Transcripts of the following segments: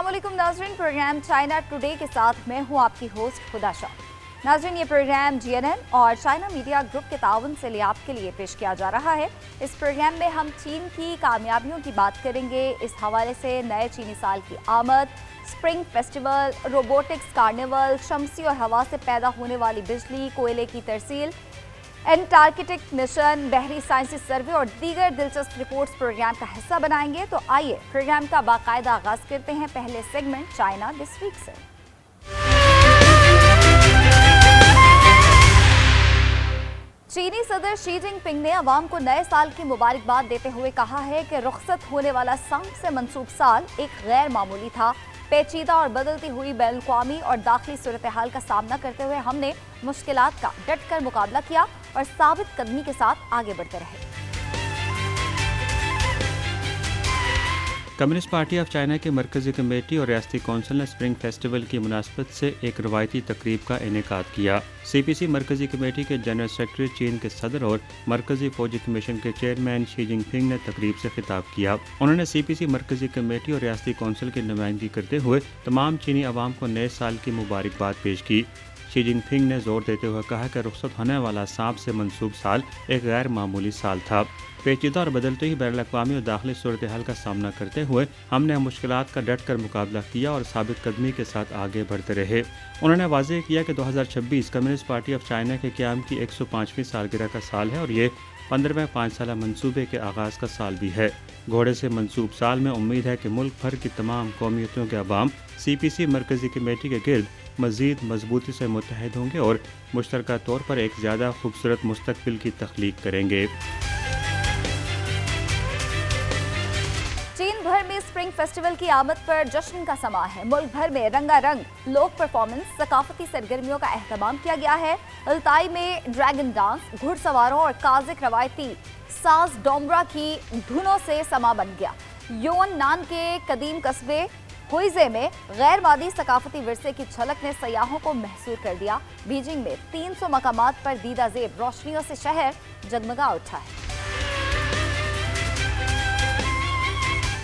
अस्सलामुअलैकुम नाज़रीन, programme China today के साथ मैं हूं आपकी होस्ट खुदा शाह। नाज़रीन, ये प्रोग्राम GNN और चाइना मीडिया ग्रुप के ताउन से आपके लिए पेश किया जा रहा है। इस प्रोग्राम में हम चीन की कामयाबियों की बात करेंगे। इस हवाले से नए चीनी साल की आमद, स्प्रिंग फेस्टिवल, रोबोटिक्स कार्निवल, शमसी और हवा से पैदा होने वाली बिजली, कोयले की तरसील, एंटार्कटिक मिशन, बहरी साइंसी सर्वे और दीगर दिलचस्प रिपोर्ट्स प्रोग्राम का हिस्सा बनाएंगे। तो आइए प्रोग्राम का बाकायदा आगाज करते हैं पहले सेगमेंट चाइना दिस वीक से। चीनी सदर शी जिनपिंग ने अवाम को नए साल की मुबारकबाद देते हुए कहा है कि रुखसत होने वाला सांप से मंसूब साल एक गैर मामूली था। पेचीदा और बदलती हुई बैनुल-अक़वामी और दाखिली सूरत हाल का सामना करते हुए हमने मुश्किलात का डट कर मुकाबला किया और साबित कदमी के साथ आगे बढ़ते रहे। कम्युनिस्ट पार्टी ऑफ चाइना की मरकजी कमेटी और रियासती कौंसिल ने स्प्रिंग फेस्टिवल की मुनासबत से एक रवायती तकरीब का इनेकाद किया। CPC मरकजी कमेटी के जनरल सेक्रेटरी, चीन के सदर और मरकजी फौजी कमीशन के चेयरमैन शी जिनपिंग ने तकरीब से खिताब किया। उन्होंने CPC मरकजी कमेटी और रियासती कौंसिल की नुमाइंदगी करते हुए तमाम चीनी अवाम को नए साल की मुबारकबाद पेश की। शी जिनपिंग ने जोर देते हुए कहा कि रुखसत होने वाला सांप से मंसूब साल एक गैर मामूली साल था। पेचीदा और बदलते ही बैनुल-अक़वामी और दाखिली सूरत हाल का सामना करते हुए हमने मुश्किलात का डट कर मुकाबला किया और साबित कदमी के साथ आगे बढ़ते रहे। उन्होंने वाज़ेह किया कि 2026 कम्युनिस्ट पार्टी ऑफ चाइना के क़याम की 105वीं सालगिरह का साल है और ये 15वें 5 साला मंसूबे के आगाज़ का साल भी है। घोड़े से मंसूब साल में उम्मीद है कि मुल्क भर की तमाम कौमियतों के अवाम CPC मरकजी कमेटी के गिर्द मज़ीद मजबूती से मुत्तहद होंगे और मुश्तरका तौर पर एक ज़्यादा खूबसूरत मुस्तक़बिल की तख्लीक करेंगे। चीन भर में स्प्रिंग फेस्टिवल की आमद पर जश्न का समा है। मुल्क भर में रंगारंग लोक परफॉर्मेंस, सकाफती सरगर्मियों का एहतमाम किया गया है। अल्ताई में ड्रैगन डांस, घुड़सवारों और काजिक रवायती साज डोमरा की धुनों से समा बन गया। योन नान के कदीम कस्बे हुइजे में गैर मादी सकाफती विरसे की झलक ने सयाहों को महसूर कर दिया। बीजिंग में 300 मकामात पर दीदा ज़ेब रोशनियों से शहर जगमगा उठा है।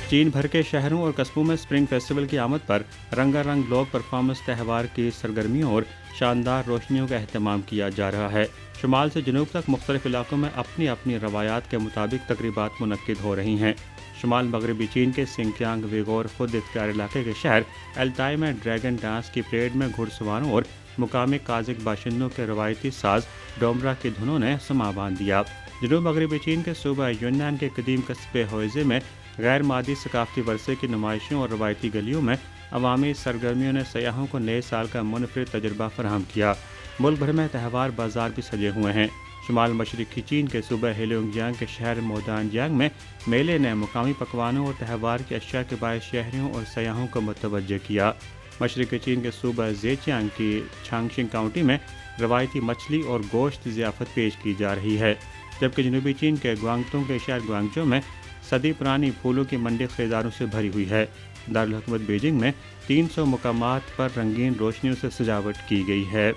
चीन भर के शहरों और कस्बों में स्प्रिंग फेस्टिवल की आमद पर रंगारंग लोक परफॉर्मेंस, त्यौहार की सरगर्मियों और शानदार रोशनियों का एहतमाम किया जा रहा है। शुमाल से जनूब तक मुख्तलिफ इलाकों में अपनी अपनी रवायात के मुताबिक तकरीबात मुनक्किद हो रही हैं। शुमाल मगरबी चीन के सिंकियांग विगोर खुद इख्तियार इलाके के शहर अल्ताई में ड्रैगन डांस की परेड में घुड़सवारों और मुकामी काजिक बाशिंदों के रवायती साज डोमरा की धुनों ने समा बांध दिया। जनूब मगरबी चीन के सूबा यूनान के कदीम कस्बे हुइजे में गैर मादी सकाफती वर्से की नुमाइशों और रवायती गलियों में अवामी सरगर्मियों ने सयाहों को नए साल का मुनफरिद तजुर्बा फराहम किया। मुल्क भर में त्यौहार बाजार भी सजे हुए हैं। शुमाल मशरक़ी चीन के सूबा हेलियोंगजियांग के शहर मोदानजियांग में मेले ने मुकामी पकवानों और त्यौहार की अशिया के बायस शहरियों और सयाहों को मुतवज्जह किया। मशरक़ी चीन के सूबा ज़ेजियांग की छांगशिंग काउंटी में रवायती मछली और गोश्त ज़ियाफ़त पेश की जा रही है, जबकि जनूबी चीन के ग्वांगतों के शहर ग्वांगजो में सदी पुरानी फूलों की मंडी खरीदारों से भरी हुई है। दारुल हुकूमत बीजिंग में 300 मुकामात पर रंगीन रोशनियों से सजावट की गई है।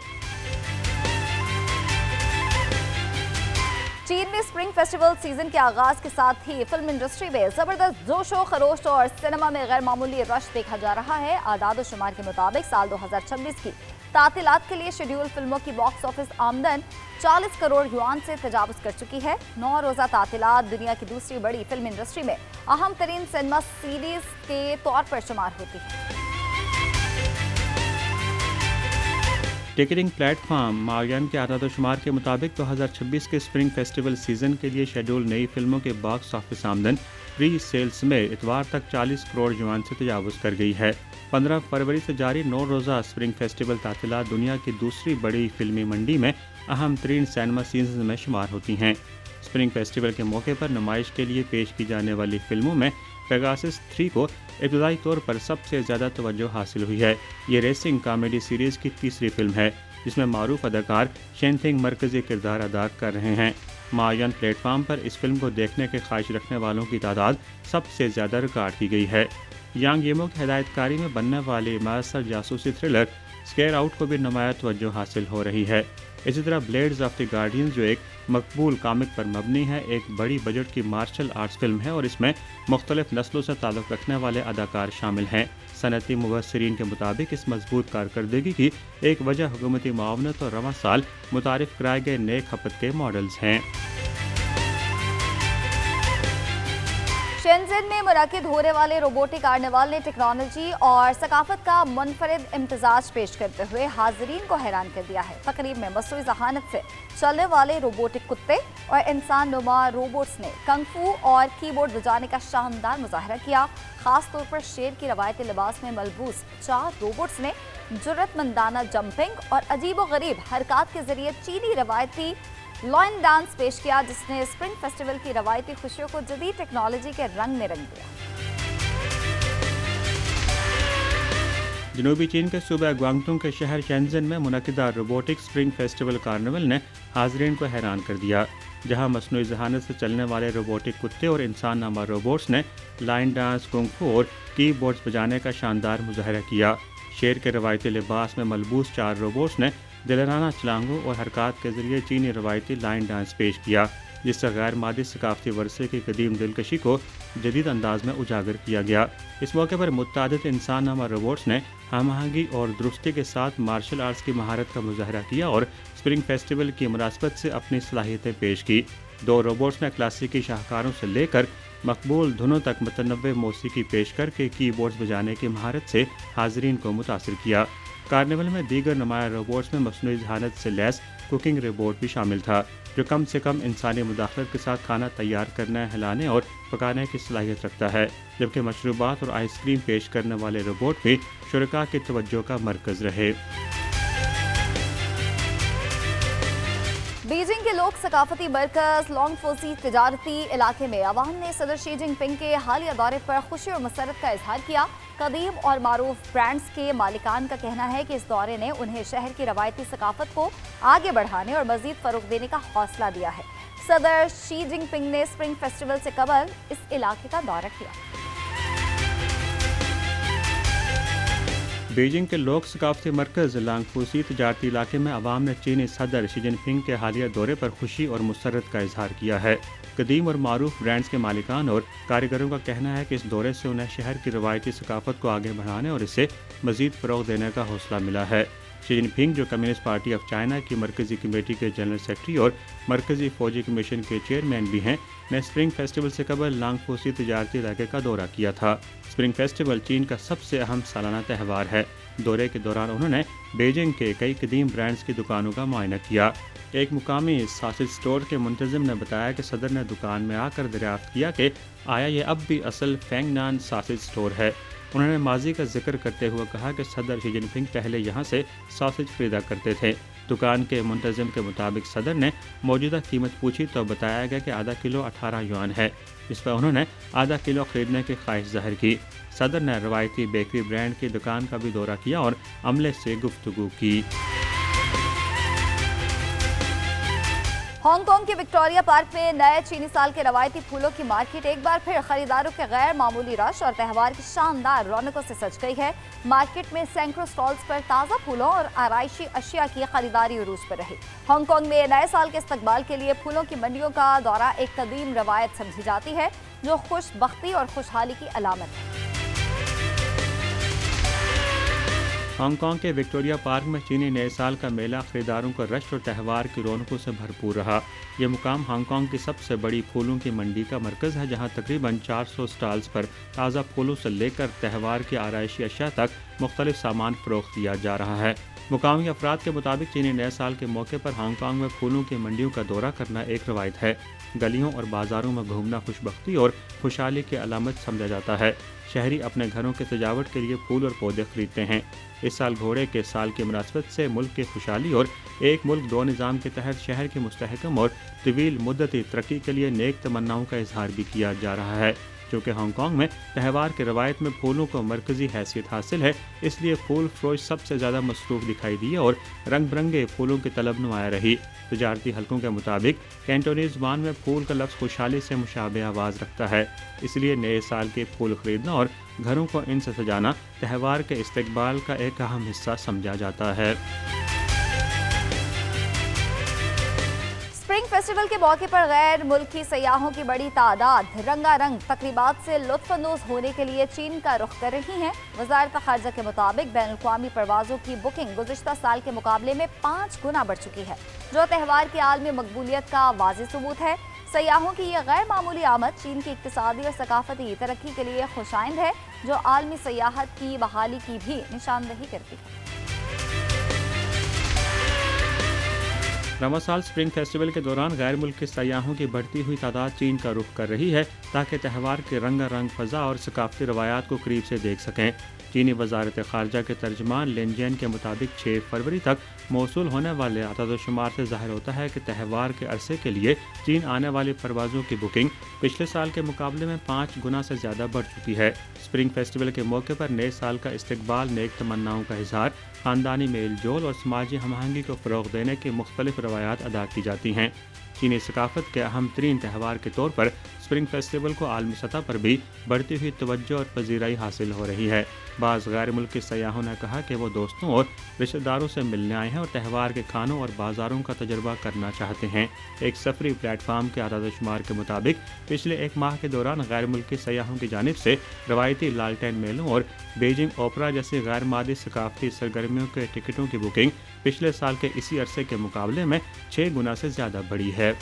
चीन में स्प्रिंग फेस्टिवल सीजन के आगाज के साथ ही फिल्म इंडस्ट्री में जबरदस्त जोशो खरोश और सिनेमा में गैर मामूली रश देखा जा रहा है। आदाद शुमार के मुताबिक साल 2026 की तातीलात के लिए शेड्यूल फिल्मों की बॉक्स ऑफिस आमदन 40 करोड़ युआन से तजावुज कर चुकी है। 9 रोजा तातीलात दुनिया की दूसरी बड़ी फिल्म इंडस्ट्री में अहम तरीन सिनेमा सीरीज के तौर पर शुमार होती है। टिकटिंग प्लेटफॉर्म माओयान के आदाद शुमार के मुताबिक 2026 के स्प्रिंग फेस्टिवल सीजन के लिए शेड्यूल नई फिल्मों के बॉक्स ऑफिस आमदन प्री सेल्स में इतवार तक 40 करोड़ युआन से तजावुज कर गई है। 15 फरवरी से जारी 9 रोज़ा स्प्रिंग फेस्टिवल तातीलात दुनिया की दूसरी बड़ी फिल्मी मंडी में अहम तरीन सिनेमा सीजन में शुमार होती हैं। स्प्रिंग फेस्टिवल के मौके पर नुमाइश के लिए पेश की जाने वाली फिल्मों में पेगासस 3 को इब्तदाई तौर पर सबसे ज़्यादा तवज्जो हासिल हुई है। ये रेसिंग कॉमेडी सीरीज़ की तीसरी फिल्म है जिसमें मारूफ अदाकार शेनथिंग मरकजी किरदार अदा कर रहे हैं। माओयान प्लेटफॉर्म पर इस फिल्म को देखने के ख्वाहिश रखने वालों की तादाद सबसे ज़्यादा रिकॉर्ड की गई है। यांग येमो की हिदायतकारी में बनने वाली मासर जासूसी थ्रिलर स्केयर आउट को भी नुमाया तवज्जो हासिल हो रही है। इसी तरह ब्लेड्स ऑफ द गार्डियन जो एक मकबूल कामिक पर मबनी है, एक बड़ी बजट की मार्शल आर्ट्स फिल्म है और इसमें मुख्तलिफ नस्लों से ताल्लुक़ रखने वाले अदाकार शामिल हैं। सनती मुबस्सिरीन के मुताबिक इस मजबूत कारकर्दगी की एक वजह हुकूमती मुआवनत और रवां साल मुतारिफ कराए गए नए खपत के मॉडल्स हैं। शेंज़ेन में मुनक़िद होने वाले रोबोटिक कार्निवाल ने टेक्नोलॉजी और सकाफत का मुनफरिद इम्तिजाज पेश करते हुए हाज़रीन को हैरान कर दिया है। तकरीब में मसनूई ज़हानत से चलने वाले रोबोटिक कुत्ते और इंसान नुमा रोबोट्स ने कंग-फू और कीबोर्ड बजाने का शानदार मुजाहरा किया। खास तौर पर शेर की रवायती लिबास में मलबूस 4 रोबोट्स ने जुर्रतमंदाना जंपिंग और अजीब व गरीब हरकत के जरिए चीनी रवायती लॉइन डांस पेश किया, जिसने स्प्रिंग फेस्टिवल की रवायती खुशियों को जदीद टेक्नोलॉजी के रंग में रंग दिया। जनूबी चीन के सूबे ग्वांगडोंग के शहर शेंज़ेन में मुनक़िदा रोबोटिक स्प्रिंग फेस्टिवल कार्निवल ने हाज़रीन को हैरान कर दिया, जहां मसनूई ज़हानत से चलने वाले रोबोटिक कुत्ते और इंसान नमा रोबोट्स ने लाइन डांस, कुंग-फू और कीबोर्ड्स बजाने का शानदार मुजाहरा किया। शेर के रवायती लिबास में मलबूस 4 रोबोट्स ने दिलराना छलांगों और हरकत के जरिए चीनी रवायती लाइन डांस पेश किया, जिससे गैर मादी सकाफती वर्से की कदीम दिलकशी को जदीद अंदाज में उजागर किया गया। इस मौके पर मुतअद्दिद इंसान नमा रोबोट्स ने हम आहंगी और दुरुस्ती के साथ मार्शल आर्ट्स की महारत का मुजाहरा किया और स्प्रिंग फेस्टिवल की मुनासबत से अपनी सलाहियतें पेश की। 2 रोबोट्स ने क्लासिकी शाहकारों से लेकर मकबूल धुनों तक मुतनव्वे मौसीकी पेश करके कीबोर्ड्स बजाने की महारत से हाज़रीन को मुतासिर किया। कार्निवल में दीगर नुमाया रोबोट्स में मसनूई ज़हानत से लैस कुकिंग रोबोट भी शामिल था, जो कम से कम इंसानी मुदाखलत के साथ खाना तैयार करने, हिलाने और पकाने की सलाहियत रखता है, जबकि मशरूबात और आइसक्रीम पेश करने वाले रोबोट भी शुरका की तवज्जो का मरकज़ रहे। बीजिंग के लोक सकाफती मरकज लॉन्गफोसी तिजारती इलाके में अवाम ने सदर शी जिनपिंग के हालिया दौरे पर खुशी और मसरत का इजहार किया। कदीम और मारूफ ब्रांड्स के मालिकान का कहना है कि इस दौरे ने उन्हें शहर की रवायती सकाफत को आगे बढ़ाने और मजीद फरोग देने का हौसला दिया है। सदर शी जिनपिंग ने स्प्रिंग फेस्टिवल से कबल इस इलाके का दौरा किया। बीजिंग के लोक सकाफती मरकज़ लांगफूसी तजारती इलाके में अवाम ने चीनी सदर शी जिनपिंग के हालिया दौरे पर खुशी और मुसरत का इजहार किया है। कदीम और मारूफ ब्रांड्स के मालिकान और कारीगरों का कहना है कि इस दौरे से उन्हें शहर की रवायती सकाफत को आगे बढ़ाने और इसे मजीद फ़रोग़ देने का हौसला मिला है। शी जिनपिंग, जो कम्युनिस्ट पार्टी ऑफ चाइना की मरकज़ी कमेटी के जनरल सेक्रेटरी और मरकज़ी फ़ौजी कमीशन के चेयरमैन भी हैं, ने स्प्रिंग फेस्टिवल से कबल लांगफूसी तजारती इलाके का दौरा किया था। स्प्रिंग फेस्टिवल चीन का सबसे अहम सालाना त्यौहार है। दौरे के दौरान उन्होंने बीजिंग के कई कदीम ब्रांड्स की दुकानों का मुआयना किया। एक मुकामी सासेज स्टोर के मुंतज़िम ने बताया कि सदर ने दुकान में आकर दरियाफ्त किया कि आया ये अब भी असल फेंगनान सासेज स्टोर है। उन्होंने माजी का जिक्र करते हुए कहा कि सदर शी जिनपिंग पहले यहाँ से सॉसेज खरीदा करते थे। दुकान के मुंतज़िम के मुताबिक सदर ने मौजूदा कीमत पूछी तो बताया गया कि आधा किलो 18 युआन है। इस पर उन्होंने आधा किलो खरीदने की ख्वाहिश जाहिर की। सदर ने रवायती बेकरी ब्रांड की दुकान का भी दौरा किया और अमले से गुफ्तगू की। हांगकांग के विक्टोरिया पार्क में नए चीनी साल के रवायती फूलों की मार्केट एक बार फिर खरीदारों के गैर मामूली रश और त्यौहार की शानदार रौनकों से सज गई है। मार्केट में सैकड़ों स्टॉल्स पर ताज़ा फूलों और आराइशी अशिया की खरीदारी उरूज पर रही। हांगकांग में नए साल के इस्तकबाल के लिए फूलों की मंडियों का दौरा एक कदीम रवायत समझी जाती है, जो खुशबख्ती और खुशहाली की अलामत है। हांगकांग के विक्टोरिया पार्क में चीनी नए साल का मेला खरीदारों का रश और त्यौहार की रौनकों से भरपूर रहा। यह मुकाम हांगकांग की सबसे बड़ी फूलों की मंडी का मरकज़ है, जहां तकरीबन 400 स्टॉल्स पर ताज़ा फूलों से लेकर त्यौहार की आराइशी अशिया तक मुख्तलिफ सामान फरोख्त किया जा रहा है। मुकामी अफराद के मुताबिक चीनी नए साल के मौके पर हांगकांग में फूलों की मंडियों का दौरा करना एक रवायत है। गलियों और बाज़ारों में घूमना खुशबख्ती और खुशहाली की अलामत समझा जाता है। शहरी अपने घरों के सजावट के लिए फूल और पौधे खरीदते हैं। इस साल घोड़े के साल की मुनासबत से मुल्क की खुशहाली और एक मुल्क दो निज़ाम के तहत शहर की मुस्तहकम और तवील मुद्दती तरक्की के लिए नेक तमन्नाओं का इजहार भी किया जा रहा है। क्योंकि हांगकांग में त्यौहार की रवायत में फूलों को मरकज़ी हैसियत हासिल है, इसलिए फूल फरोश सबसे ज़्यादा मसरूफ़ दिखाई दिए और रंग बिरंगे फूलों की तलब नुमाया रही। तजारती हलकों के मुताबिक कैंटोनीज़ ज़बान में फूल का लफ्ज़ खुशहाली से मुशाबे आवाज़ रखता है, इसलिए नए साल के फूल खरीदना और گھروں کو ان سے سجانا تہوار کے استقبال کا ایک اہم حصہ سمجھا جاتا ہے۔ اسپرنگ فیسٹیول کے موقع پر غیر ملکی سیاحوں کی بڑی تعداد رنگا رنگ تقریبات سے لطف اندوز ہونے کے لیے چین کا رخ کر رہی ہیں۔ وزارت خارجہ کے مطابق بین الاقوامی پروازوں کی بکنگ گزشتہ سال کے مقابلے میں 5 گنا بڑھ چکی ہے، جو تہوار کی عالمی مقبولیت کا واضح ثبوت ہے۔ سیاحوں کی یہ غیر معمولی آمد چین کی اقتصادی اور ثقافتی ترقی کے لیے خوشائند ہے، جو عالمی سیاحت کی بحالی کی بھی نشاندہی کرتی ہے۔ رواں سال اسپرنگ فیسٹیول کے دوران غیر ملکی سیاحوں کی بڑھتی ہوئی تعداد چین کا رخ کر رہی ہے تاکہ تہوار کے رنگا رنگ فضا اور ثقافتی روایات کو قریب سے دیکھ سکیں۔ چینی وزارت خارجہ کے ترجمان لین جین کے مطابق 6 فروری تک موصول ہونے والے اعداد و شمار سے ظاہر ہوتا ہے کہ تہوار کے عرصے کے لیے چین آنے والی پروازوں کی بکنگ پچھلے سال کے مقابلے میں 5 گنا سے زیادہ بڑھ چکی ہے۔ اسپرنگ فیسٹیول کے موقع پر نئے سال کا استقبال، نیک تمناؤں کا اظہار، خاندانی میل جول اور سماجی ہم آہنگی کو فروغ دینے کی مختلف روایات ادا کی جاتی ہیں۔ چینی ثقافت کے اہم ترین تہوار کے طور پر اسپرنگ فیسٹیول کو عالمی سطح پر بھی بڑھتی ہوئی توجہ اور پذیرائی حاصل ہو رہی ہے۔ بعض غیر ملکی سیاحوں نے کہا کہ وہ دوستوں اور رشتہ داروں سے ملنے آئے ہیں اور تہوار کے کھانوں اور بازاروں کا تجربہ کرنا چاہتے ہیں۔ ایک سفری پلیٹ فارم کے اعداد و شمار کے مطابق پچھلے 1 ماہ کے دوران غیر ملکی سیاحوں کی جانب سے روایتی لالٹین میلوں اور بیجنگ اوپرا جیسی غیر مادی ثقافتی سرگرمیوں کے ٹکٹوں کی بکنگ پچھلے سال کے اسی عرصے کے مقابلے میں 6 گنا سے زیادہ بڑھی ہے۔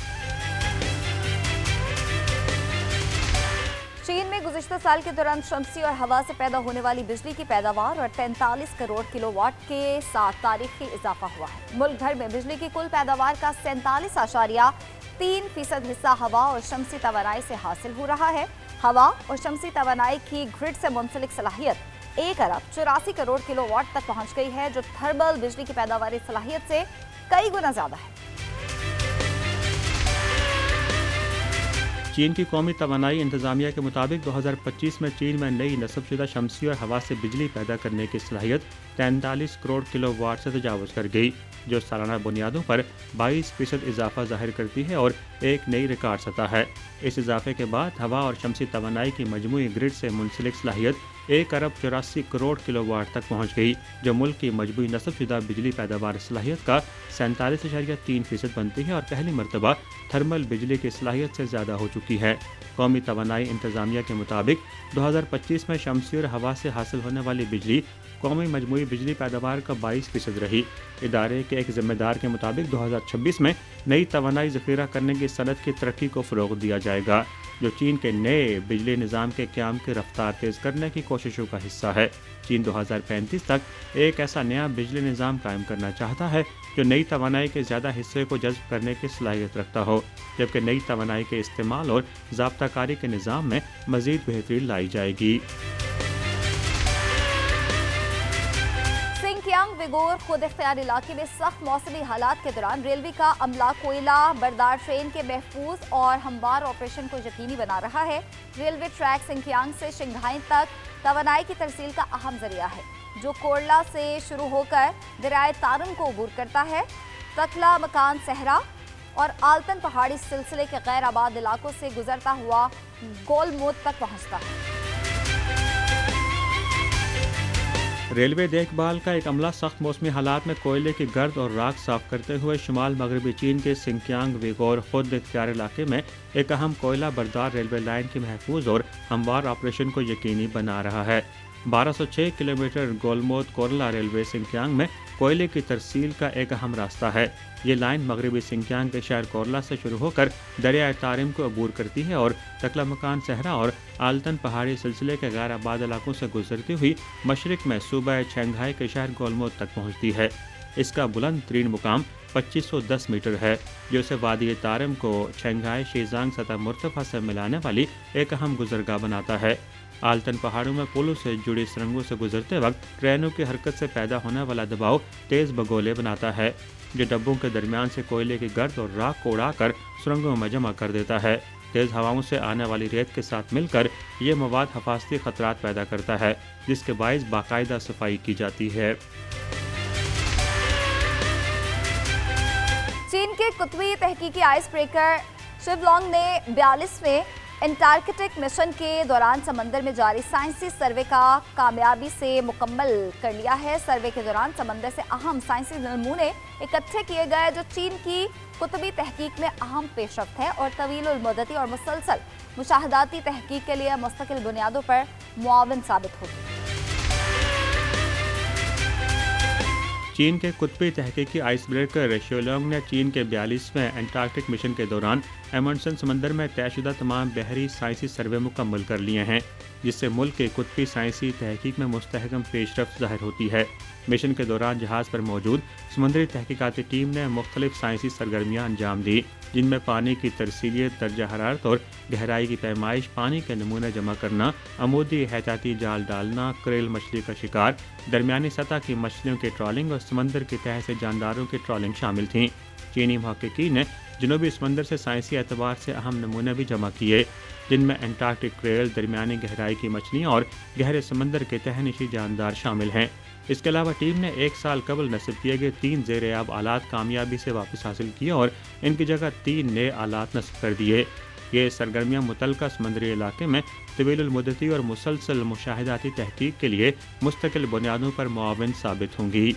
چین میں گزشتہ سال کے دوران شمسی اور ہوا سے پیدا ہونے والی بجلی کی پیداوار اور 43 کروڑ کلو واٹ کے ساتھ تاریخی اضافہ ہوا ہے۔ ملک بھر میں بجلی کی کل پیداوار کا 47.3% حصہ ہوا اور شمسی توانائی سے حاصل ہو رہا ہے۔ ہوا اور شمسی توانائی کی گرڈ سے منسلک صلاحیت 1 ارب 84 کروڑ کلو واٹ تک پہنچ گئی ہے، جو تھرمل بجلی کی پیداواری صلاحیت سے کئی گنا زیادہ ہے۔ چین کی قومی توانائی انتظامیہ کے مطابق 2025 میں چین میں نئی نصب شدہ شمسی اور ہوا سے بجلی پیدا کرنے کی صلاحیت 43 کروڑ کلو واٹ سے تجاوز کر گئی، جو سالانہ بنیادوں پر 22% اضافہ ظاہر کرتی ہے اور ایک نئی ریکارڈ سطح ہے۔ اس اضافے کے بعد ہوا اور شمسی توانائی کی مجموعی گرڈ سے منسلک صلاحیت 1 ارب 84 کروڑ کلو واٹ تک پہنچ گئی، جو ملک کی مجموعی نصب شدہ بجلی پیداوار صلاحیت کا 47.3% بنتی ہے اور پہلی مرتبہ تھرمل بجلی کی صلاحیت سے زیادہ ہو چکی ہے۔ قومی توانائی انتظامیہ کے مطابق 2025 میں شمسی اور ہوا سے حاصل ہونے والی بجلی قومی مجموعی بجلی پیداوار کا 22% رہی۔ ادارے کے ایک ذمہ دار کے مطابق 2026 میں نئی توانائی ذخیرہ کرنے کی صنعت کی ترقی کو فروغ دیا جائے گا، جو چین کے نئے بجلی نظام کے قیام کی رفتار تیز کرنے کی کوششوں کا حصہ ہے۔ چین 2035 تک ایک ایسا نیا بجلی نظام قائم کرنا چاہتا ہے جو نئی توانائی کے زیادہ حصے کو جذب کرنے کی صلاحیت رکھتا ہو، جبکہ نئی توانائی کے استعمال اور ضابطہ کاری کے نظام میں مزید بہتری لائی جائے گی۔ سنکیانگ ویگور خود اختیار علاقے میں سخت موسمی حالات کے دوران ریلوے کا عملہ کوئلہ بردار ٹرین کے محفوظ اور ہموار آپریشن کو یقینی بنا رہا ہے۔ ریلوے ٹریک سنکیانگ سے شنگھائی تک توانائی کی ترسیل کا اہم ذریعہ ہے، جو کورلا سے شروع ہو کر دریائے تارم کو عبور کرتا ہے۔ تکلا مکان صحرا اور آلتن پہاڑی سلسلے کے غیر آباد علاقوں سے گزرتا ہوا گولمود تک پہنچتا ہے۔ ریلوے دیکھ بھال کا ایک عملہ سخت موسمی حالات میں کوئلے کی گرد اور راکھ صاف کرتے ہوئے شمال مغربی چین کے سنکیانگ ویگور خود اختیار علاقے میں ایک اہم کوئلہ بردار ریلوے لائن کی محفوظ اور ہموار آپریشن کو یقینی بنا رہا ہے۔ 1206 کلومیٹر گولمود کورلا ریلوے سنکیانگ میں کوئلے کی ترسیل کا ایک اہم راستہ ہے۔ یہ لائن مغربی سنکیانگ کے شہر کورلا سے شروع ہو کر دریائے تارم کو عبور کرتی ہے اور تکلا مکان صحرا اور آلتن پہاڑی سلسلے کے غیر آباد علاقوں سے گزرتی ہوئی مشرق میں صوبہ چھنگھائی کے شہر گولمود تک پہنچتی ہے۔ اس کا بلند ترین مقام 2510 میٹر ہے، جو اسے وادی تارم کو چھنگھائی شیزانگ سطح مرتفع سے ملانے والی ایک اہم گزرگاہ بناتا ہے۔ آلتن پہاڑوں میں پلوں سے جڑی سرنگوں سے گزرتے وقت ٹرینوں کی حرکت سے پیدا ہونے والا دباؤ تیز بگولے بناتا ہے، جو ڈبوں کے درمیان سے کوئلے کی گرد اور راکھ کو اڑا کر سرنگوں میں جمع کر دیتا ہے۔ تیز ہواؤں سے آنے والی ریت کے ساتھ مل کر یہ مواد حفاظتی خطرات پیدا کرتا ہے، جس کے باعث باقاعدہ صفائی کی جاتی ہے۔ چین کے قطبی تحقیقی آئس بریکر شیولانگ نے 42ویں انٹارکٹک مشن کے دوران سمندر میں جاری سائنسی سروے کا کامیابی سے مکمل کر لیا ہے۔ سروے کے دوران سمندر سے اہم سائنسی نمونے اکٹھے کیے گئے جو چین کی قطبی تحقیق میں اہم پیش رفت ہے اور طویل المدتی اور مسلسل مشاہداتی تحقیق کے لیے مستقل بنیادوں پر معاون ثابت ہوگی۔ چین کے قطبی تحقیقی آئس بریکر شیولونگ نے چین کے 42ویں انٹارکٹک مشن کے دوران ایمنڈسن سمندر میں طے شدہ تمام بحری سائنسی سروے مکمل کر لیے ہیں، جس سے ملک کی قطبی سائنسی تحقیق میں مستحکم پیش رفت ظاہر ہوتی ہے۔ مشن کے دوران جہاز پر موجود سمندری تحقیقاتی ٹیم نے مختلف سائنسی سرگرمیاں انجام دی، جن میں پانی کی ترسیلیت، درجہ حرارت اور گہرائی کی پیمائش، پانی کے نمونے جمع کرنا، عمودی احتیاطی جال ڈالنا، کریل مچھلی کا شکار، درمیانی سطح کی مچھلیوں کی ٹرالنگ اور سمندر کی تہہ سے جانداروں کی ٹرالنگ شامل تھیں۔ چینی محققین نے جنوبی سمندر سے سائنسی اعتبار سے اہم نمونے بھی جمع کیے، جن میں انٹارکٹک کریل، درمیانی گہرائی کی مچھلیاں اور گہرے سمندر کے تہہ نشین جاندار شامل ہیں۔ اس کے علاوہ ٹیم نے 1 سال قبل نصب کیے گئے 3 زیر آب آلات کامیابی سے واپس حاصل کیے اور ان کی جگہ 3 نئے آلات نصب کر دیے۔ یہ سرگرمیاں متعلقہ سمندری علاقے میں طویل المدتی اور مسلسل مشاہداتی تحقیق کے لیے مستقل بنیادوں پر معاون ثابت ہوں گی۔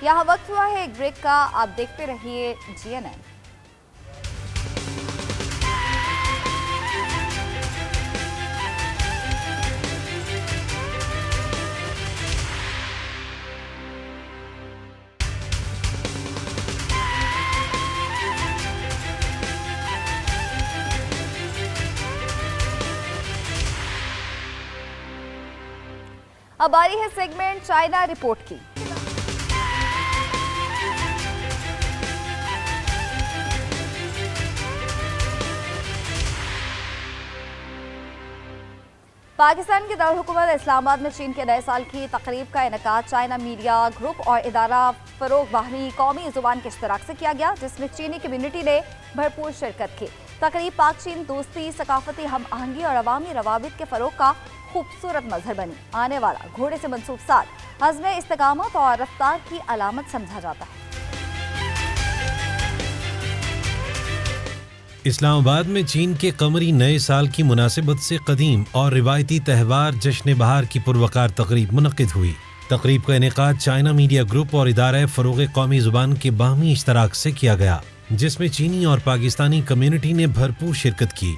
یہاں وقت ہوا ہے ایک بریک کا، آپ دیکھتے رہیے GNN۔ اب آ رہی ہے سیگمنٹ چائنا رپورٹ کی۔ پاکستان کے دارالحکومت اسلام آباد میں چین کے نئے سال کی تقریب کا انعقاد چائنا میڈیا گروپ اور ادارہ فروغ باہمی قومی زبان کے اشتراک سے کیا گیا، جس میں چینی کمیونٹی نے بھرپور شرکت کی۔ تقریب پاک چین دوستی، ثقافتی ہم آہنگی اور عوامی روابط کے فروغ کا خوبصورت مظہر بنی۔ آنے والا گھوڑے سے منسوب سال عزم استقامت اور رفتار کی علامت سمجھا جاتا ہے۔ اسلام آباد میں چین کے قمری نئے سال کی مناسبت سے قدیم اور روایتی تہوار جشن بہار کی پروقار تقریب منعقد ہوئی۔ تقریب کا انعقاد چائنا میڈیا گروپ اور ادارہ فروغ قومی زبان کے باہمی اشتراک سے کیا گیا، جس میں چینی اور پاکستانی کمیونٹی نے بھرپور شرکت کی۔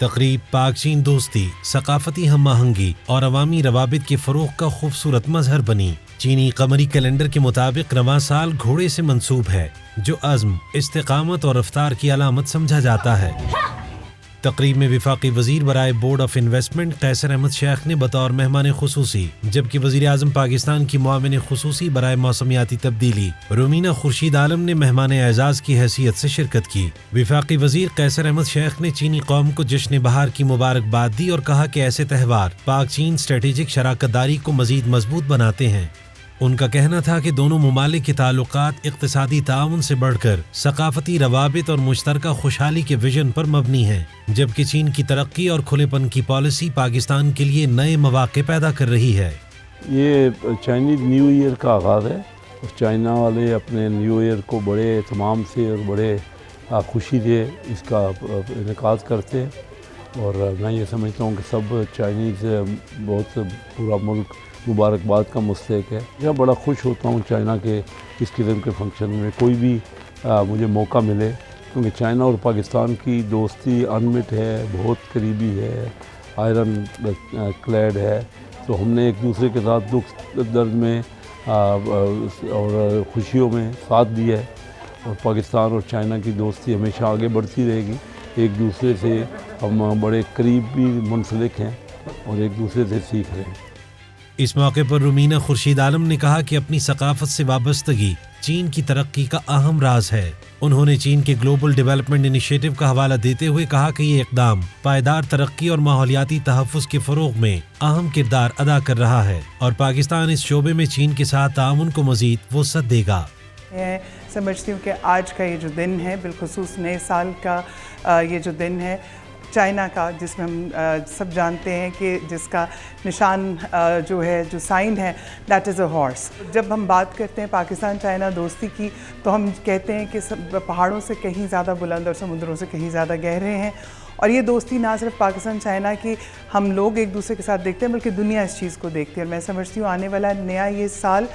تقریب پاک چین دوستی، ثقافتی ہم آہنگی اور عوامی روابط کے فروغ کا خوبصورت مظہر بنی۔ چینی قمری کیلنڈر کے مطابق رواں سال گھوڑے سے منسوب ہے، جو عزم، استقامت اور رفتار کی علامت سمجھا جاتا ہے۔ تقریب میں وفاقی وزیر برائے بورڈ آف انویسٹمنٹ قیصر احمد شیخ نے بطور مہمان خصوصی، جبکہ وزیر اعظم پاکستان کی معاون خصوصی برائے موسمیاتی تبدیلی رومینہ خورشید عالم نے مہمان اعزاز کی حیثیت سے شرکت کی۔ وفاقی وزیر قیصر احمد شیخ نے چینی قوم کو جشن بہار کی مبارکباد دی اور کہا کہ ایسے تہوار پاک چین اسٹریٹجک شراکت داری کو مزید مضبوط بناتے ہیں۔ ان کا کہنا تھا کہ دونوں ممالک کے تعلقات اقتصادی تعاون سے بڑھ کر ثقافتی روابط اور مشترکہ خوشحالی کے ویژن پر مبنی ہیں، جبکہ چین کی ترقی اور کھلے پن کی پالیسی پاکستان کے لیے نئے مواقع پیدا کر رہی ہے۔ یہ چائنیز نیو ایئر کا آغاز ہے اور چائنا والے اپنے نیو ایئر کو بڑے اہتمام سے اور بڑے خوشی سے اس کا انعقاد کرتے ہیں، اور میں یہ سمجھتا ہوں کہ سب چائنیز بہت پورا ملک مبارکباد کا مستحق ہے۔ میں بڑا خوش ہوتا ہوں چائنا کے اس قسم کے فنکشن میں کوئی بھی مجھے موقع ملے، کیونکہ چائنا اور پاکستان کی دوستی انمٹ ہے، بہت قریبی ہے، آئرن کلیڈ ہے، تو ہم نے ایک دوسرے کے ساتھ دکھ درد میں اور خوشیوں میں ساتھ دیا ہے، اور پاکستان اور چائنا کی دوستی ہمیشہ آگے بڑھتی رہے گی۔ ایک دوسرے سے ہم بڑے قریب بھی منسلک ہیں اور ایک دوسرے سے سیکھ رہے ہیں۔ اس موقع پر رومینہ خورشید عالم نے کہا کہ اپنی ثقافت سے وابستگی چین کی ترقی کا اہم راز ہے۔ انہوں نے چین کے گلوبل ڈیولپمنٹ انیشیٹو کا حوالہ دیتے ہوئے کہا کہ یہ اقدام پائیدار ترقی اور ماحولیاتی تحفظ کے فروغ میں اہم کردار ادا کر رہا ہے، اور پاکستان اس شعبے میں چین کے ساتھ تعاون کو مزید وسعت دے گا۔ समझती हूँ कि आज का ये जो दिन है, बिलखुसूस नए साल का ये जो दिन है चाइना का, जिसमें हम सब जानते हैं कि जिसका निशान जो है, जो साइन है, दैट इज़ अ हॉर्स। जब हम बात करते हैं पाकिस्तान चाइना दोस्ती की, तो हम कहते हैं कि सब पहाड़ों से कहीं ज़्यादा बुलंद और समुद्रों से कहीं ज़्यादा गहरे हैं। और ये दोस्ती ना सिर्फ पाकिस्तान चाइना की हम लोग एक दूसरे के साथ देखते हैं, बल्कि दुनिया इस चीज़ को देखती है। और मैं समझती हूँ आने वाला नया ये साल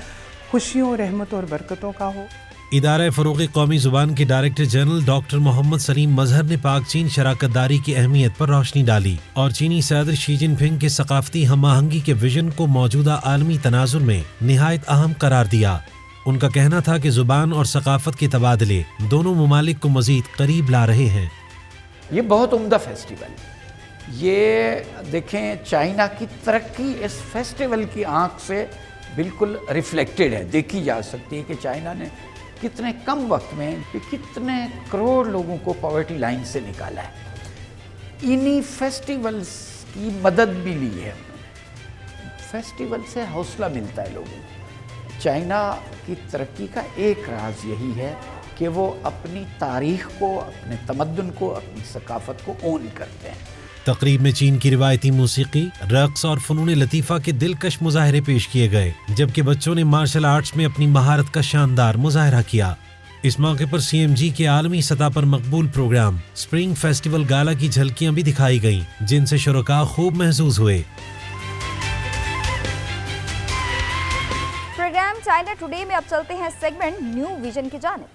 खुशियों, रहमत और बरकतों का हो। इदारा फ़रोग़ कौमी ज़ुबान के director general doctor Mohammad Saleem Mazhar ने पाक चीन शराकतदारी की अहमियत पर रोशनी डाली और चीनी सदर शी जिनपिंग के सकाफती हम आहंगी के विजन को मौजूदा आलमी तनाजुर में निहायत अहम करार दिया। उनका कहना था कि ज़ुबान और सकाफत के तबादले दोनों ममालिक को मज़ीद करीब ला रहे हैं। ये बहुत उम्दा फेस्टिवल, ये देखें चाइना की तरक्की इस फेस्टिवल की आंख से बिल्कुल रिफ्लेक्टेड है, देखी जा सकती है कि चाइना ने कितने कम वक्त में कितने करोड़ लोगों को पॉवर्टी लाइन से निकाला है। इन्हीं फेस्टिवल्स की मदद भी ली है। फेस्टिवल से हौसला मिलता है लोगों को। चाइना की तरक्की का एक राज यही है कि वो अपनी तारीख को, अपने तमद्दुन को, अपनी सकाफत को ओन करते हैं। तकरीब में चीन की रिवायती मूसीकी, रक्स और फ़नून लतीफ़ा के दिलकश मुज़ाहरे पेश किए गए, जबकि बच्चों ने मार्शल आर्ट्स में अपनी महारत का शानदार मुज़ाहरा किया। इस मौके पर CMG के आलमी सतह पर मकबूल प्रोग्राम स्प्रिंग फेस्टिवल गाला की झलकियां भी दिखाई गईं, जिनसे शुरका खूब महसूस हुए। प्रोग्राम चाइना टुडे में अब चलते हैं सेगमेंट न्यू विजन की जानिब।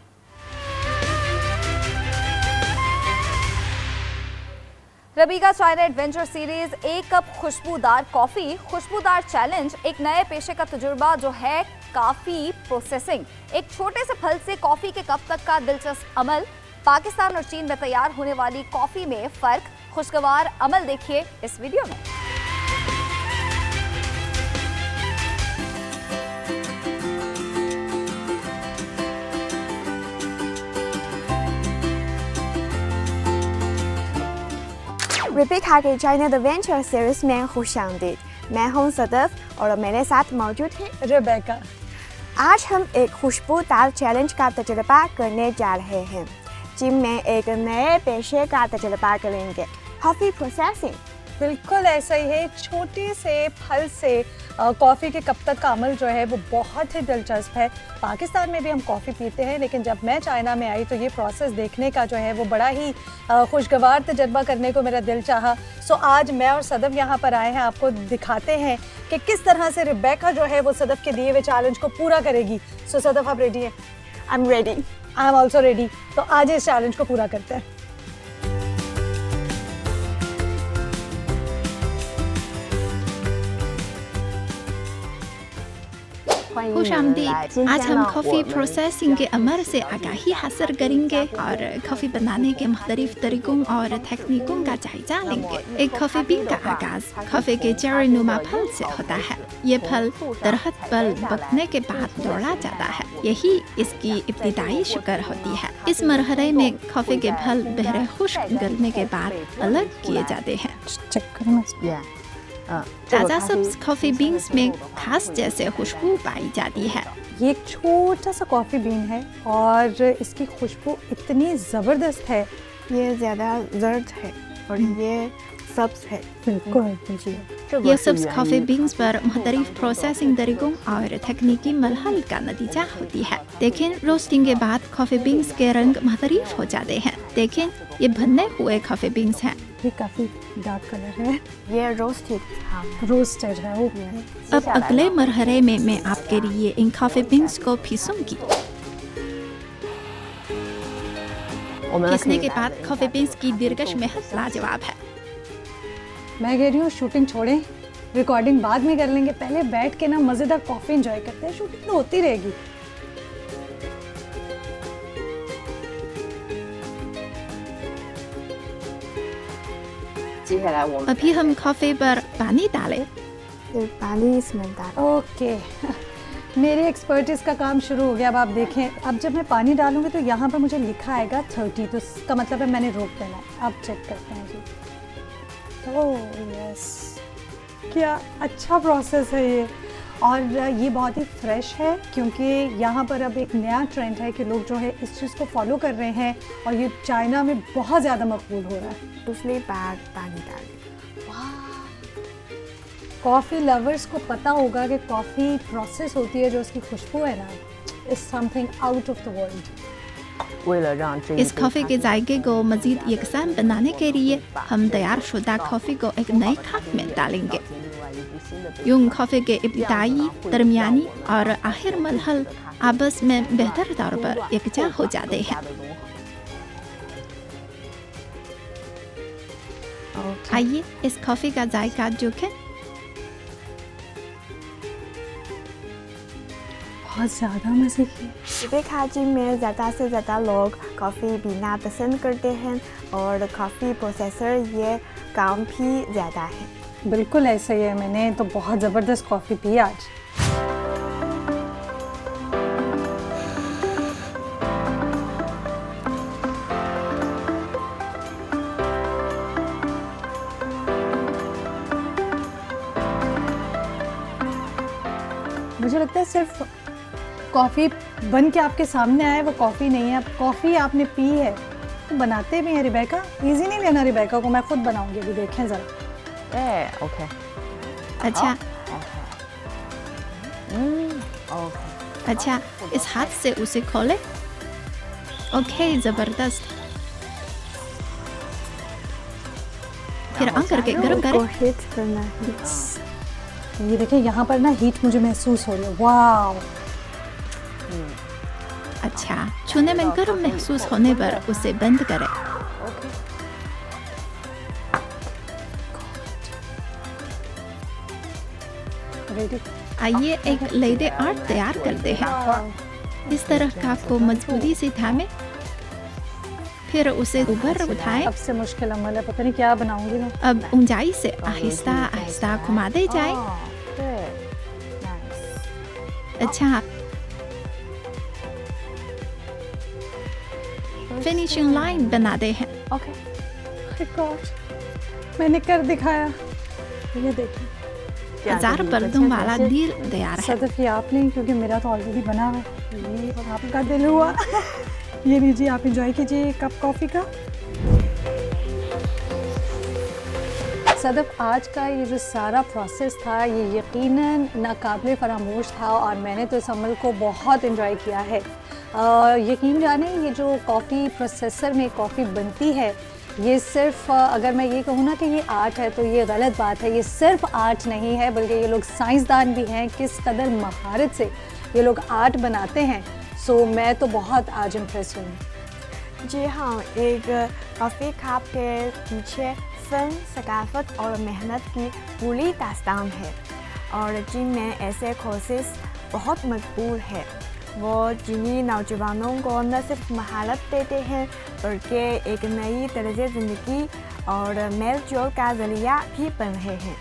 रबीका चाइना एडवेंचर सीरीज एक कप खुशबूदार कॉफी, खुशबूदार चैलेंज, एक नए पेशे का तजुर्बा जो है काफी प्रोसेसिंग, एक छोटे से फल से कॉफी के कप तक का दिलचस्प अमल, पाकिस्तान और चीन में तैयार होने वाली कॉफी में फर्क, खुशगवार अमल देखिए इस वीडियो में। रबीका के चाइना एडवेंचर सीरीज में खुशामदीद। मैं हूं सदफ और मेरे साथ मौजूद है रेबेका। आज हम एक खुशबूदार चैलेंज का तजुर्बा करने जा रहे हैं। चीन में एक नए पेशे का तजुर्बा करेंगे, कॉफ़ी प्रोसेसिंग। बिल्कुल ऐसा ही है, छोटे से फल से कॉफ़ी के कप तक का अमल जो है वो बहुत ही दिलचस्प है। पाकिस्तान में भी हम कॉफ़ी पीते हैं, लेकिन जब मैं चाइना में आई तो ये प्रोसेस देखने का जो है वो बड़ा ही खुशगवार तजर्बा करने को मेरा दिल चाहा। सो आज मैं और सदफ यहाँ पर आए हैं, आपको दिखाते हैं कि किस तरह से रेबेका जो है वो सदफ के दिए हुए चैलेंज को पूरा करेगी। सो सदफ आप रेडी हैं? I am ready. I am also ready. तो आज इस चैलेंज को पूरा करते हैं। खुशामदीद। आज हम कॉफ़ी प्रोसेसिंग के अमल से आगाही हासिल करेंगे और कॉफ़ी बनाने के मुख्तलिफ तरीकों और तकनीकों का जायजा लेंगे। एक कॉफ़ी बीन का आगाज कॉफ़ी के चेरी नुमा फल से होता है। ये फल दरख्त पर पकने के बाद तोड़ा जाता है, यही इसकी इब्तिदाई शक्ल होती है। इस मरहले में कॉफ़ी के फल बहरे खुश्क गलने के बाद अलग किए जाते हैं। ताज़ा सब्ज कॉफ़ी बीन्स में खास जैसे खुशबू पाई जाती है। ये एक छोटा सा कॉफ़ी बीन है और इसकी खुशबू इतनी ज़बरदस्त है। ये ज़्यादा जर्द है और ये सब्ज है। बिल्कुल जी। ये सब्ज कॉफ़ी बीन्स पर मुख्तलिफ प्रोसेसिंग तरीकों और तकनीकी मरहल का नतीजा होती है। देखें, रोस्टिंग के बाद कॉफ़ी बीन्स के रंग मुख्तलिफ हो जाते हैं। देखें, ये भुने हुए कॉफ़ी बीन्स हैं। ये काफ़ी डार्क कलर है। ये रोस्टेड है। अब अगले मरहले में मैं आपके लिए इन कॉफ़ी बीन्स को पीसूंगी। पीसने के बाद कॉफ़ी बीन्स की दिलकश महक लाजवाब है। मैं कह रही हूँ शूटिंग छोड़ें, रिकॉर्डिंग बाद में कर लेंगे, पहले बैठ के ना मज़ेदार कॉफ़ी एंजॉय करते हैं। शूटिंग तो होती रहेगी। अभी हम कॉफ़ी पर पानी डालें। पानी इसमें डालें। ओके मेरी एक्सपर्टीज़ का काम शुरू हो गया। अब आप देखें, अब जब मैं पानी डालूंगी तो यहाँ पर मुझे लिखा आएगा 30, तो इसका मतलब है मैंने रोक देना है। अब चेक करते हैं जी। ओह यस, क्या अच्छा प्रोसेस है ये। اور یہ بہت ہی فریش ہے کیونکہ یہاں پر اب ایک نیا ٹرینڈ ہے کہ لوگ جو ہے اس چیز کو فالو کر رہے ہیں اور یہ چائنا میں بہت زیادہ مقبول ہو رہا ہے. دوسری بار پانی ڈالیں. کافی لورز کو پتہ ہوگا کہ کافی پروسیس ہوتی ہے جو اس کی خوشبو ہے نا is some thing out of the world. 为了让这 اس کافی کے ذائقے کو مزید یکساں بنانے کے لیے ہم تیار شدہ کافی کو ایک نئی کپ میں ڈالیں گے. یوں کافی کے ابتدائی، درمیانی اور آخر مرحل آپس میں بہتر طور پر یکجا ہو جاتے ہیں. آئیے اس کافی کا ذائقہ چکھیں. بہت زیادہ مزے کی. ریبیکا جی میں زیادہ سے زیادہ لوگ کافی پینا پسند کرتے ہیں اور کافی پروسیسر یہ کام بھی زیادہ ہے. بالکل ایسا ہی ہے. میں نے تو بہت زبردست کافی پی آج. مجھے لگتا ہے صرف کافی بن کے آپ کے سامنے آئے وہ کافی نہیں ہے. اب کافی آپ نے پی ہے تو بناتے بھی ہیں. ریبیکا ایزی نہیں لینا ریبیکا کو. میں خود بناؤں گی. ابھی دیکھیں ذرا. اوکے اچھا اچھا اس ہاتھ سے اسے کھولے. اوکے زبردست. پھر آن کر کے گرم کریں. ہیٹ کرنا ہے. یہ دیکھیں یہاں پر نا ہیٹ مجھے محسوس ہو رہی ہے. واو. اچھا چھونے میں گرم محسوس ہونے پر اسے بند کریں. آئیے ایک لیڈی آرٹ تیار کرتے ہیں. اس طرح کپ کو مضبوطی سے تھامیں، پھر اسے اوپر اٹھائیں. سب سے مشکل عمل ہے. پتہ نہیں کیا بناؤں گی میں. اب اونچائی سے آہستہ آہستہ گھماتے جائیں. اچھا فنیشنگ لائن بناتے ہیں. میں نے کر دکھایا. یہ دیکھیں 1000 پردوں والا دل تیار ہے. صدف یہ آپ نے کیونکہ میرا تو آلریڈی بنا ہوا ہے. یہ آپ کا دل ہوا. یہ لیجیے آپ انجوائے کیجیے کپ کافی کا. صدف آج کا یہ جو سارا پروسیس تھا یہ یقیناً ناقابل فراموش تھا اور میں نے تو اس عمل کو بہت انجوائے کیا ہے. یقین جانیں یہ جو کافی پروسیسر میں کافی بنتی ہے یہ صرف اگر میں یہ کہوں نا کہ یہ آرٹ ہے تو یہ غلط بات ہے. یہ صرف آرٹ نہیں ہے بلکہ یہ لوگ سائنسدان بھی ہیں. کس قدر مہارت سے یہ لوگ آرٹ بناتے ہیں. سو میں تو بہت آج امپریس ہوں. جی ہاں ایک کافی کپ کے پیچھے فن ثقافت اور محنت کی پوری داستان ہے اور جن میں ایسے کورسز بہت مقبول ہے. وہ چینی نوجوانوں کو نہ صرف مہارت دیتے ہیں بلکہ ایک نئی طرز زندگی اور میل جول کا ذریعہ بھی بن رہے ہیں.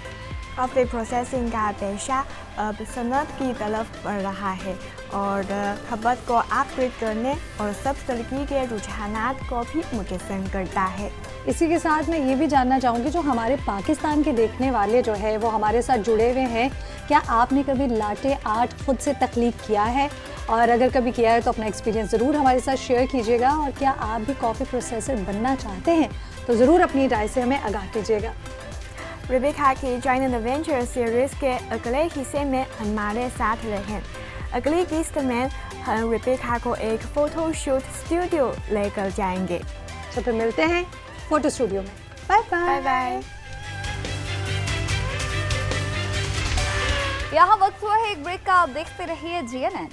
کافی پروسیسنگ کا پیشہ اب صنعت کی طرف بڑھ رہا ہے اور کھپت کو اپ گریڈ کرنے اور سب ترقی کے رجحانات کو بھی متاثر کرتا ہے. اسی کے ساتھ میں یہ بھی جاننا چاہوں گی جو ہمارے پاکستان کے دیکھنے والے جو ہے وہ ہمارے ساتھ جڑے ہوئے ہیں کیا آپ نے کبھی لاٹے آرٹ خود سے تخلیق کیا ہے اور اگر کبھی کیا ہے تو اپنا ایکسپیرینس ضرور ہمارے ساتھ شیئر کیجیے گا. اور کیا آپ بھی کافی پروسیسر بننا چاہتے ہیں تو ضرور اپنی رائے سے ہمیں آگاہ کیجیے گا. ریبیکا کی جوائن ایڈونچر سیریز کے اگلے حصے میں ہمارے ساتھ رہیں. اگلی قسط میں ہم ریبیکا کو ایک فوٹو شوٹ اسٹوڈیو لے کر جائیں گے. تو پھر ملتے ہیں فوٹو اسٹوڈیو میں. Bye bye bye. یہاں وقت ہوا ہے ایک بریک کا. آپ دیکھتے رہیے GNN.